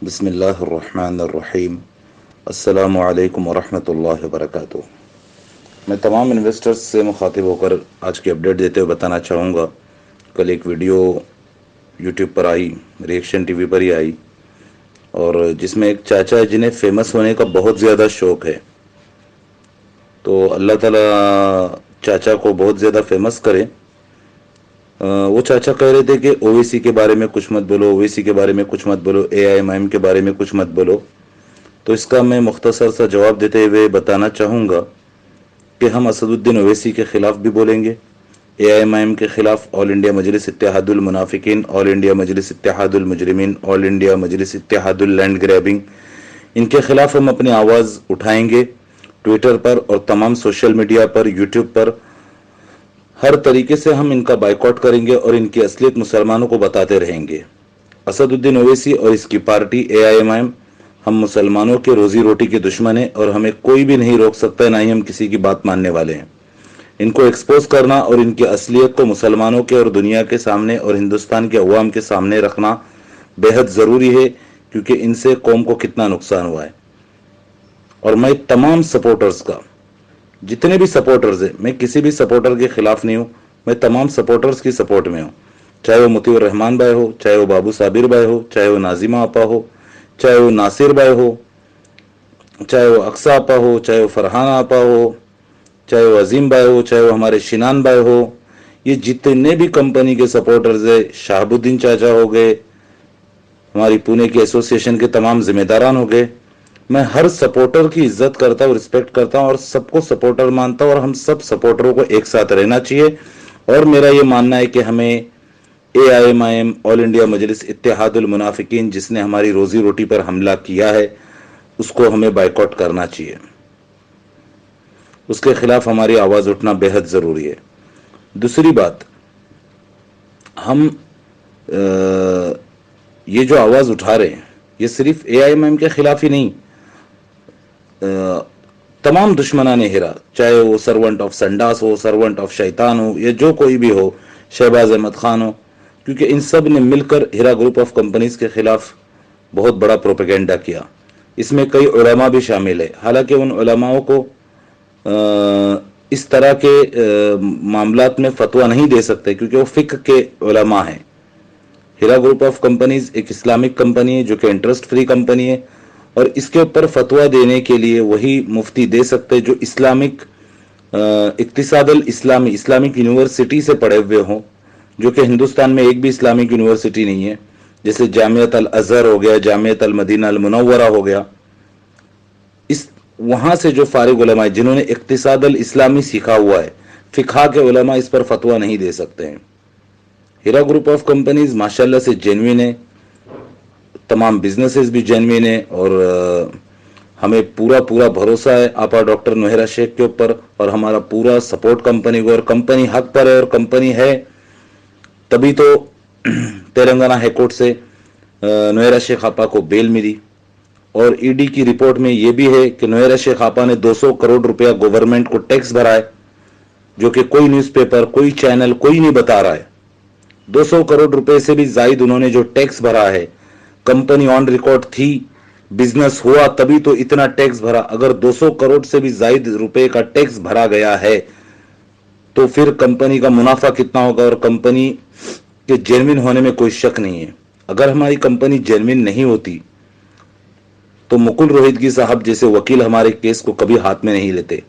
बिस्मिल्लाहिर्रहमानिर्रहीम। अस्सलामु अलैकुम वरहमतुल्लाहि वबरकातुहू। मैं तमाम इन्वेस्टर्स से मुखातिब होकर आज की अपडेट देते हुए बताना चाहूँगा, कल एक वीडियो यूट्यूब पर आई, रिएक्शन टीवी पर ही आई, और जिसमें एक चाचा है जिन्हें फेमस होने का बहुत ज़्यादा शौक़ है। तो अल्लाह ताला चाचा को बहुत ज़्यादा फेमस करे। वो चाचा कह रहे थे कि ओवैसी के बारे में कुछ मत बोलो, ओवैसी के बारे में कुछ मत बोलो, एआईएमआईएम के बारे में कुछ मत बोलो। तो इसका मैं मुख्तसर सा जवाब देते हुए बताना चाहूँगा कि हम असदुद्दीन ओवैसी के ख़िलाफ़ भी बोलेंगे, एआईएमआईएम के ख़िलाफ़, ऑल इंडिया मजलिस इत्तेहादुल मुनाफिकीन, ऑल इंडिया मजलिस इत्तेहादुल मुजरिमीन, ऑल इंडिया मजलिस इत्तेहादुल लैंड ग्रैबिंग, इनके ख़िलाफ़ हम अपनी आवाज़ उठाएंगे ट्विटर पर और तमाम सोशल मीडिया पर, यूट्यूब पर। हर तरीके से हम इनका बाइकआउट करेंगे और इनकी असलियत मुसलमानों को बताते रहेंगे। असदुद्दीन ओवैसी और इसकी पार्टी एआईएमआईएम हम मुसलमानों के रोजी रोटी के दुश्मन हैं और हमें कोई भी नहीं रोक सकता है, ना ही हम किसी की बात मानने वाले हैं। इनको एक्सपोज करना और इनकी असलियत को मुसलमानों के और दुनिया के सामने और हिंदुस्तान के अवाम के सामने रखना बेहद ज़रूरी है, क्योंकि इनसे कौम को कितना नुकसान हुआ है। और मैं तमाम सपोर्टर्स का, जितने भी सपोर्टर्स हैं, मैं किसी भी सपोर्टर के खिलाफ नहीं हूँ, मैं तमाम सपोर्टर्स की सपोर्ट में हूँ। चाहे वो मुतीउर रहमान भाई हो, चाहे वो बाबू साबिर भाई हो, चाहे वो नाजिमा आपा हो, चाहे वो नासिर भाई हो, चाहे वो अक्सा आपा हो, चाहे वो फरहान आपा हो, चाहे वो अजीम भाई हो, चाहे वो हमारे शिनान भाई हो, ये जितने भी कंपनी के सपोर्टर्स है, शाहबुद्दीन चाचा हो गए, हमारी पुणे की एसोसिएशन के तमाम जिम्मेदारान हो गए, मैं हर सपोर्टर की इज्जत करता हूँ, रिस्पेक्ट करता हूँ और सबको सपोर्टर मानता हूँ, और हम सब सपोर्टरों को एक साथ रहना चाहिए। और मेरा ये मानना है कि हमें एआईएमआईएम, ऑल इंडिया मजलिस इत्तेहादुल मुनाफिकीन, जिसने हमारी रोजी रोटी पर हमला किया है, उसको हमें बाइकआउट करना चाहिए। उसके खिलाफ हमारी आवाज उठना बेहद जरूरी है। दूसरी बात, हम ये जो आवाज उठा रहे हैं, ये सिर्फ एआईएमआईएम के खिलाफ ही नहीं, तमाम दुश्मनाने हीरा, चाहे वो सर्वेंट ऑफ संडास हो, सर्वेंट ऑफ शैतान हो, या जो कोई भी हो, शहबाज अहमद खान हो, क्योंकि इन सब ने मिलकर हीरा ग्रुप ऑफ कंपनीज के खिलाफ बहुत बड़ा प्रोपेगेंडा किया। इसमें कई उलमा भी शामिल है। हालांकि उन उलमाओं को इस तरह के मामलात में फतवा नहीं दे सकते, क्योंकि वो फिक्र के उलमा हैं। हीरा ग्रुप ऑफ कंपनीज एक इस्लामिक कंपनी है जो कि इंटरेस्ट फ्री कंपनी है, और इसके ऊपर फतवा देने के लिए वही मुफ्ती दे सकते हैं जो इस्लामिक इक्तिसादल इस्लामी, इस्लामिक यूनिवर्सिटी से पढ़े हुए हों, जो कि हिंदुस्तान में एक भी इस्लामिक यूनिवर्सिटी नहीं है। जैसे जामियत अल अजहर हो गया, जामियत अल मदीना अल मुनव्वरा हो गया। इस वहां से जो फारिग उलमा है जिन्होंने इक्तिसादल इस्लामी सीखा हुआ है, फिकहा के उलमा इस पर फतवा नहीं दे सकते हैं। हीरा ग्रुप ऑफ कंपनीज माशाल्लाह से जेन्युइन है, तमाम बिजनेसेस भी जेन्युइन है, और हमें पूरा पूरा भरोसा है आपा डॉक्टर नौहेरा शेख के ऊपर, और हमारा पूरा सपोर्ट कंपनी को। और कंपनी हक पर है, और कंपनी है तभी तो तेलंगाना हाईकोर्ट से नौहेरा शेख आपा को बेल मिली। और ईडी की रिपोर्ट में यह भी है कि नौहेरा शेख आपा ने 200 करोड़ रुपया गवर्नमेंट को टैक्स भरा है, जो कि कोई न्यूज़पेपर, कोई चैनल, कोई नहीं बता रहा है। 200 करोड़ रुपए से भी जायद उन्होंने जो टैक्स भरा है, कंपनी ऑन रिकॉर्ड थी, बिजनेस हुआ तभी तो इतना टैक्स भरा। अगर 200 करोड़ से भी जायद रुपए का टैक्स भरा गया है, तो फिर कंपनी का मुनाफा कितना होगा। और कंपनी के जेन्युइन होने में कोई शक नहीं है। अगर हमारी कंपनी जेन्युइन नहीं होती तो मुकुल रोहितगी साहब जैसे वकील हमारे केस को कभी हाथ में नहीं लेते।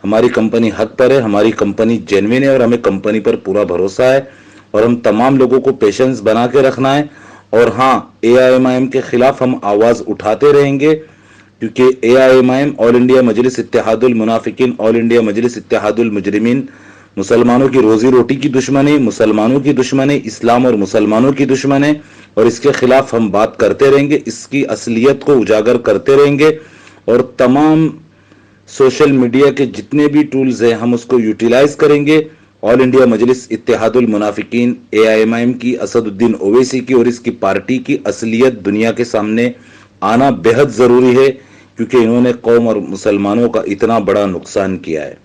हमारी कंपनी हक पर है, हमारी कंपनी जेन्युइन है, और हमें कंपनी पर पूरा भरोसा है, और हम तमाम लोगों को पेशेंस बना के रखना है। और हाँ, एआईएमआईएम के खिलाफ हम आवाज उठाते रहेंगे, क्योंकि एआईएमआईएम, ऑल इंडिया मजलिस इत्तेहादुल मुनाफिकीन, ऑल इंडिया मजलिस इत्तेहादुल मुजरिमीन, मुसलमानों की रोजी रोटी की दुश्मन है, मुसलमानों की दुश्मन है, इस्लाम और मुसलमानों की दुश्मन है, और इसके खिलाफ हम बात करते रहेंगे, इसकी असलियत को उजागर करते रहेंगे। और तमाम सोशल मीडिया के जितने भी टूल्स हैं, हम उसको यूटिलाइज करेंगे। ऑल इंडिया मजलिस इत्तेहादुल मुनाफिकीन, एआईएमआईएम की, असदुद्दीन ओवैसी की और इसकी पार्टी की असलियत दुनिया के सामने आना बेहद ज़रूरी है, क्योंकि इन्होंने कौम और मुसलमानों का इतना बड़ा नुकसान किया है।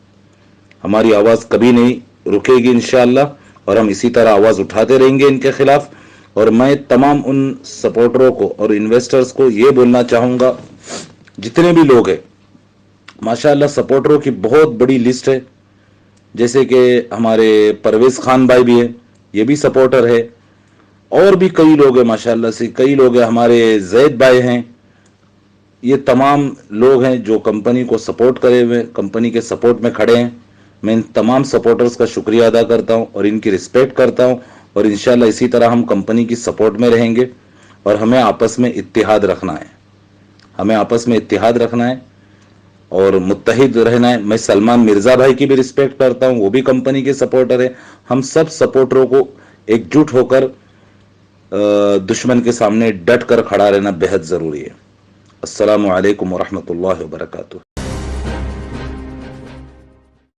हमारी आवाज़ कभी नहीं रुकेगी इंशाअल्लाह, और हम इसी तरह आवाज़ उठाते रहेंगे इनके खिलाफ। और मैं तमाम उन सपोर्टरों को और इन्वेस्टर्स को ये बोलना चाहूँगा, जितने भी लोग हैं, माशाल्लाह सपोर्टरों की बहुत बड़ी लिस्ट है। जैसे कि हमारे परवेज़ खान भाई भी है, ये भी सपोर्टर है, और भी कई लोग हैं माशाल्लाह से, कई लोग हैं, हमारे जैद भाई हैं। ये तमाम लोग हैं जो कंपनी को सपोर्ट करे हुए, कंपनी के सपोर्ट में खड़े हैं। मैं इन तमाम सपोर्टर्स का शुक्रिया अदा करता हूं और इनकी रिस्पेक्ट करता हूं, और इंशाल्लाह इसी तरह हम कंपनी की सपोर्ट में रहेंगे। और हमें आपस में इत्तेहाद रखना है, हमें आपस में इत्तेहाद रखना है और मुत्तहिद रहना है। मैं सलमान मिर्ज़ा भाई की भी रिस्पेक्ट करता हूं, वो भी कंपनी के सपोर्टर है। हम सब सपोर्टरों को एकजुट होकर दुश्मन के सामने डट कर खड़ा रहना बेहद ज़रूरी है। अस्सलामु अलैकुम वरहमतुल्लाहि वबरकातुहू।